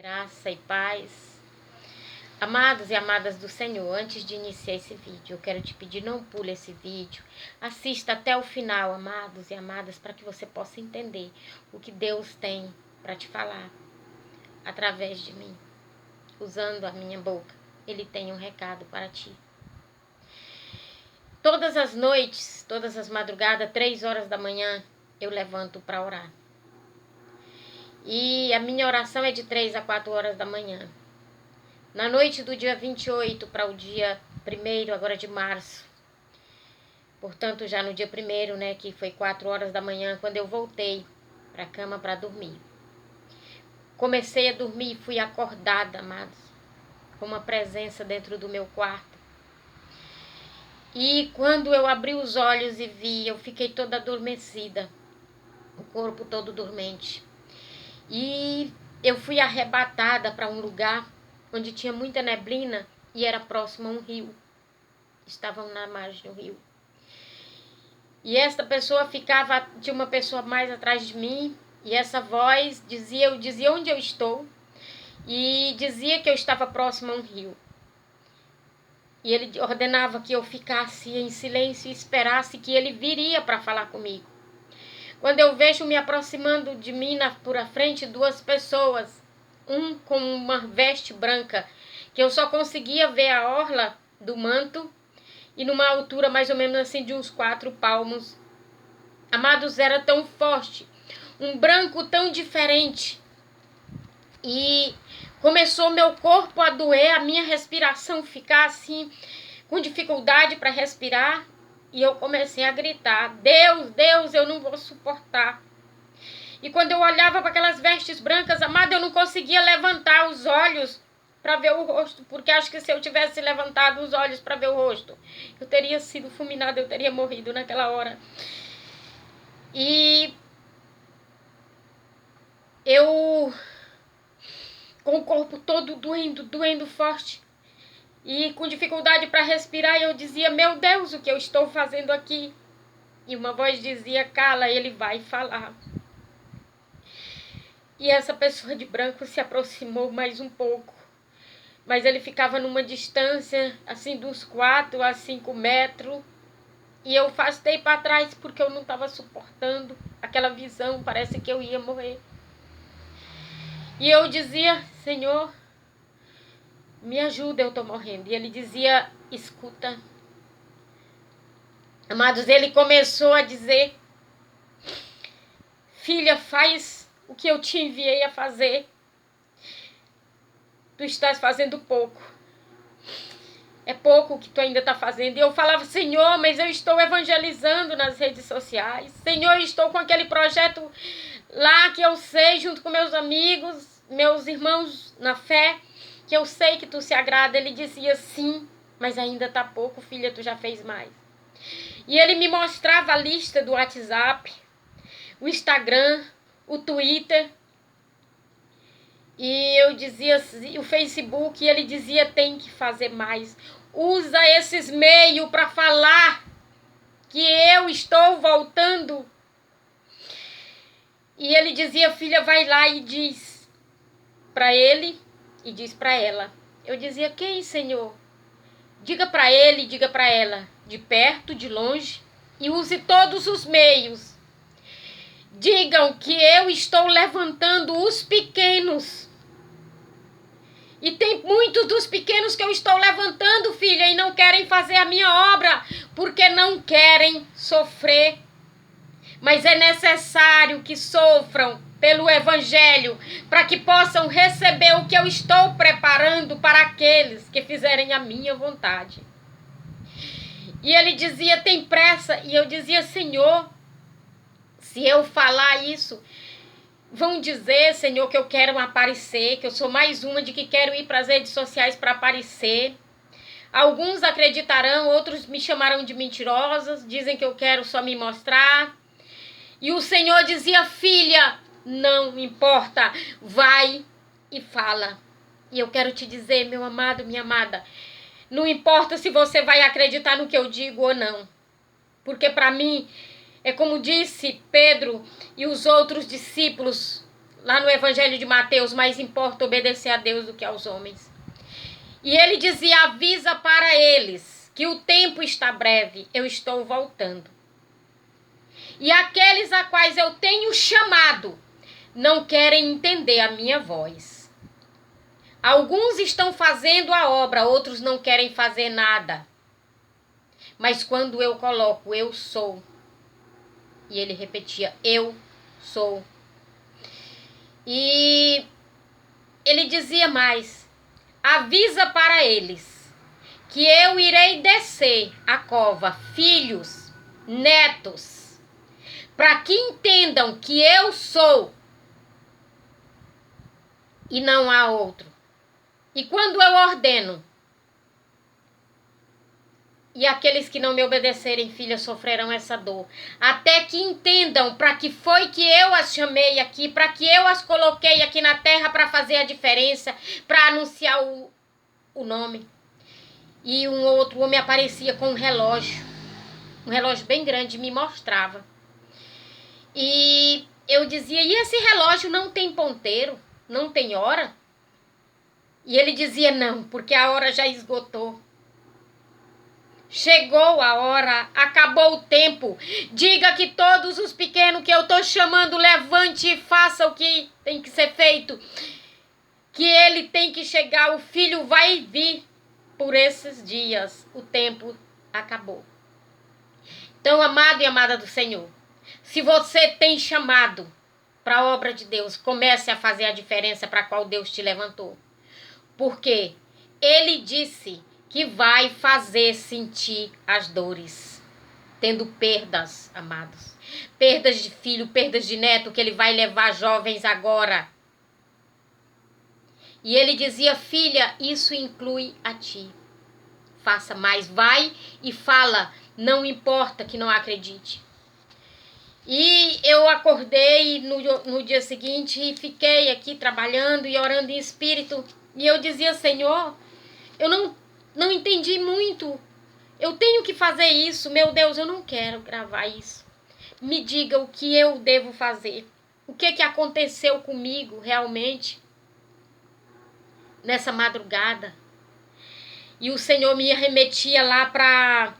Graça e paz. Amados e amadas do Senhor, antes de iniciar esse vídeo, eu quero te pedir, não pule esse vídeo. Assista até o final, amados e amadas, para que você possa entender o que Deus tem para te falar através de mim, usando a minha boca. Ele tem um recado para ti. Todas as noites, todas as madrugadas, 3 horas da manhã, eu levanto para orar. E a minha oração é de 3 a 4 horas da manhã. Na noite do dia 28 para o dia 1º agora de março, portanto já no dia 1º, né, que foi 4 horas da manhã, quando eu voltei para a cama para dormir. Comecei a dormir e fui acordada, amados, com uma presença dentro do meu quarto. E quando eu abri os olhos e vi, eu fiquei toda adormecida, o corpo todo dormente. E eu fui arrebatada para um lugar onde tinha muita neblina e era próximo a um rio. Estavam na margem do rio. E esta pessoa tinha uma pessoa mais atrás de mim, e essa voz eu dizia onde eu estou, e dizia que eu estava próximo a um rio. E ele ordenava que eu ficasse em silêncio e esperasse que ele viria para falar comigo. Quando eu vejo me aproximando de mim por a frente 2 pessoas, um com uma veste branca, que eu só conseguia ver a orla do manto, e numa altura mais ou menos assim de uns 4 palmos. Amados, era tão forte, um branco tão diferente, e começou meu corpo a doer, a minha respiração ficar assim, com dificuldade para respirar, e eu comecei a gritar: Deus, Deus, eu não vou suportar. E quando eu olhava para aquelas vestes brancas, amada, eu não conseguia levantar os olhos para ver o rosto, porque acho que se eu tivesse levantado os olhos para ver o rosto, eu teria sido fulminada, eu teria morrido naquela hora. E eu, com o corpo todo doendo forte, e com dificuldade para respirar, eu dizia: meu Deus, o que eu estou fazendo aqui? E uma voz dizia: cala, ele vai falar. E essa pessoa de branco se aproximou mais um pouco, mas ele ficava numa distância assim dos 4 a 5 metros, e eu afastei para trás porque eu não estava suportando aquela visão, parece que eu ia morrer. E eu dizia: Senhor, me ajuda, eu estou morrendo. E ele dizia: escuta. Amados, ele começou a dizer: filha, faz o que eu te enviei a fazer. Tu estás fazendo pouco. É pouco o que tu ainda está fazendo. E eu falava: Senhor, mas eu estou evangelizando nas redes sociais. Senhor, eu estou com aquele projeto lá que eu sei, junto com meus amigos, meus irmãos na fé, que eu sei que tu se agrada. Ele dizia: sim, mas ainda está pouco, filha, tu já fez mais. E ele me mostrava a lista do WhatsApp, o Instagram, o Twitter. E eu dizia, o Facebook, e ele dizia: tem que fazer mais. Usa esses meios para falar que eu estou voltando. E ele dizia: filha, vai lá e diz para ele e diz para ela. Eu dizia: quem, Senhor? Diga para ele, diga para ela, de perto, de longe, e use todos os meios. Digam que eu estou levantando os pequenos. E tem muitos dos pequenos que eu estou levantando, filha, e não querem fazer a minha obra, porque não querem sofrer. Mas é necessário que sofram pelo Evangelho, para que possam receber o que eu estou preparando para aqueles que fizerem a minha vontade. E ele dizia: tem pressa. E eu dizia: Senhor, se eu falar isso, vão dizer, Senhor, que eu quero aparecer, que eu sou mais uma de que quero ir para as redes sociais para aparecer. Alguns acreditarão, outros me chamarão de mentirosas, dizem que eu quero só me mostrar. E o Senhor dizia: filha, não importa, vai e fala. E eu quero te dizer, meu amado, minha amada, não importa se você vai acreditar no que eu digo ou não. Porque para mim, é como disse Pedro e os outros discípulos lá no Evangelho de Mateus, mais importa obedecer a Deus do que aos homens. E ele dizia, avisa para eles que o tempo está breve, eu estou voltando. E aqueles a quais eu tenho chamado não querem entender a minha voz. Alguns estão fazendo a obra, outros não querem fazer nada. Mas quando eu coloco, eu sou. E ele repetia, eu sou. E ele dizia mais, avisa para eles que eu irei descer a cova, filhos, netos, para que entendam que eu sou e não há outro. E quando eu ordeno, e aqueles que não me obedecerem, filhas, sofrerão essa dor, até que entendam para que foi que eu as chamei aqui, para que eu as coloquei aqui na terra para fazer a diferença, para anunciar o nome. E um outro homem aparecia com um relógio bem grande, me mostrava. E eu dizia, e esse relógio não tem ponteiro? Não tem hora? E ele dizia, não, porque a hora já esgotou. Chegou a hora, acabou o tempo. Diga que todos os pequenos que eu estou chamando, levante e faça o que tem que ser feito. Que ele tem que chegar, o filho vai vir por esses dias. O tempo acabou. Então, amado e amada do Senhor, se você tem chamado para a obra de Deus, comece a fazer a diferença para a qual Deus te levantou. Porque ele disse que vai fazer sentir as dores, tendo perdas, amados. Perdas de filho, perdas de neto, que ele vai levar jovens agora. E ele dizia, filha, isso inclui a ti. Faça mais, vai e fala, não importa que não acredite. E eu acordei no dia seguinte e fiquei aqui trabalhando e orando em espírito. E eu dizia, Senhor, eu não entendi muito. Eu tenho que fazer isso. Meu Deus, eu não quero gravar isso. Me diga o que eu devo fazer. O que aconteceu comigo realmente nessa madrugada. E o Senhor me arremetia lá para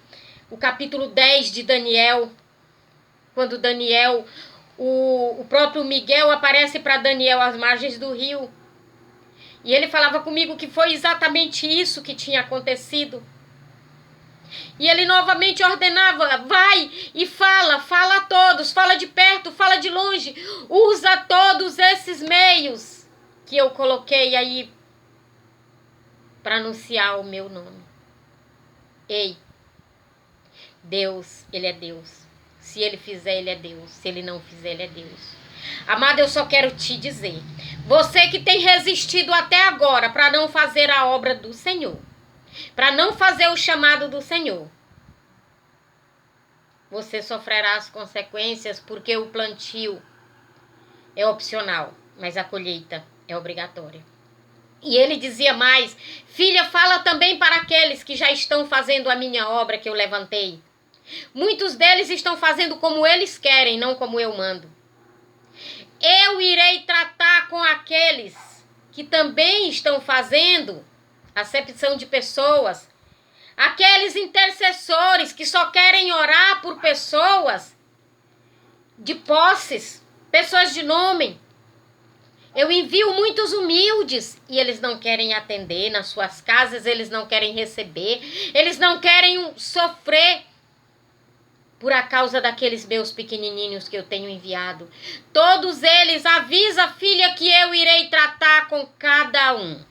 o capítulo 10 de Daniel. Quando Daniel, o próprio Miguel aparece para Daniel às margens do rio. E ele falava comigo que foi exatamente isso que tinha acontecido. E ele novamente ordenava, vai e fala a todos, fala de perto, fala de longe. Usa todos esses meios que eu coloquei aí para anunciar o meu nome. Ei, Deus, ele é Deus. Se ele fizer, ele é Deus. Se ele não fizer, ele é Deus. Amado, eu só quero te dizer, você que tem resistido até agora para não fazer a obra do Senhor, para não fazer o chamado do Senhor, você sofrerá as consequências, porque o plantio é opcional, mas a colheita é obrigatória. E ele dizia mais, filha, fala também para aqueles que já estão fazendo a minha obra que eu levantei. Muitos deles estão fazendo como eles querem, não como eu mando. Eu irei tratar com aqueles que também estão fazendo acepção de pessoas. Aqueles intercessores que só querem orar por pessoas de posses, pessoas de nome. Eu envio muitos humildes e eles não querem atender nas suas casas, eles não querem receber, eles não querem sofrer por a causa daqueles meus pequenininhos que eu tenho enviado. Todos eles, avisa, filha, que eu irei tratar com cada um.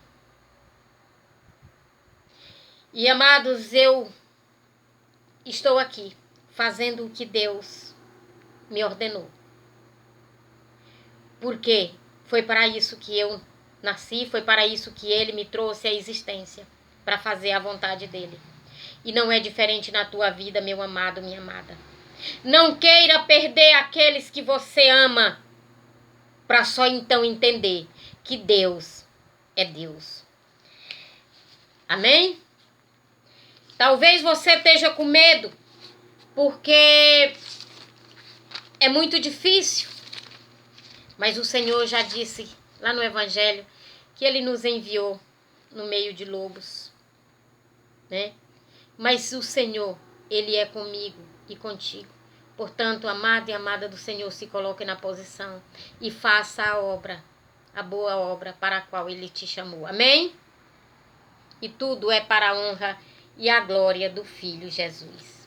E, amados, eu estou aqui fazendo o que Deus me ordenou. Porque foi para isso que eu nasci, foi para isso que Ele me trouxe à existência, para fazer a vontade dEle. E não é diferente na tua vida, meu amado, minha amada. Não queira perder aqueles que você ama, para só então entender que Deus é Deus. Amém? Talvez você esteja com medo, porque é muito difícil. Mas o Senhor já disse lá no Evangelho que Ele nos enviou no meio de lobos, né? Mas o Senhor, Ele é comigo e contigo. Portanto, amado e amada do Senhor, se coloque na posição e faça a obra, a boa obra para a qual Ele te chamou. Amém? E tudo é para a honra e a glória do Filho Jesus.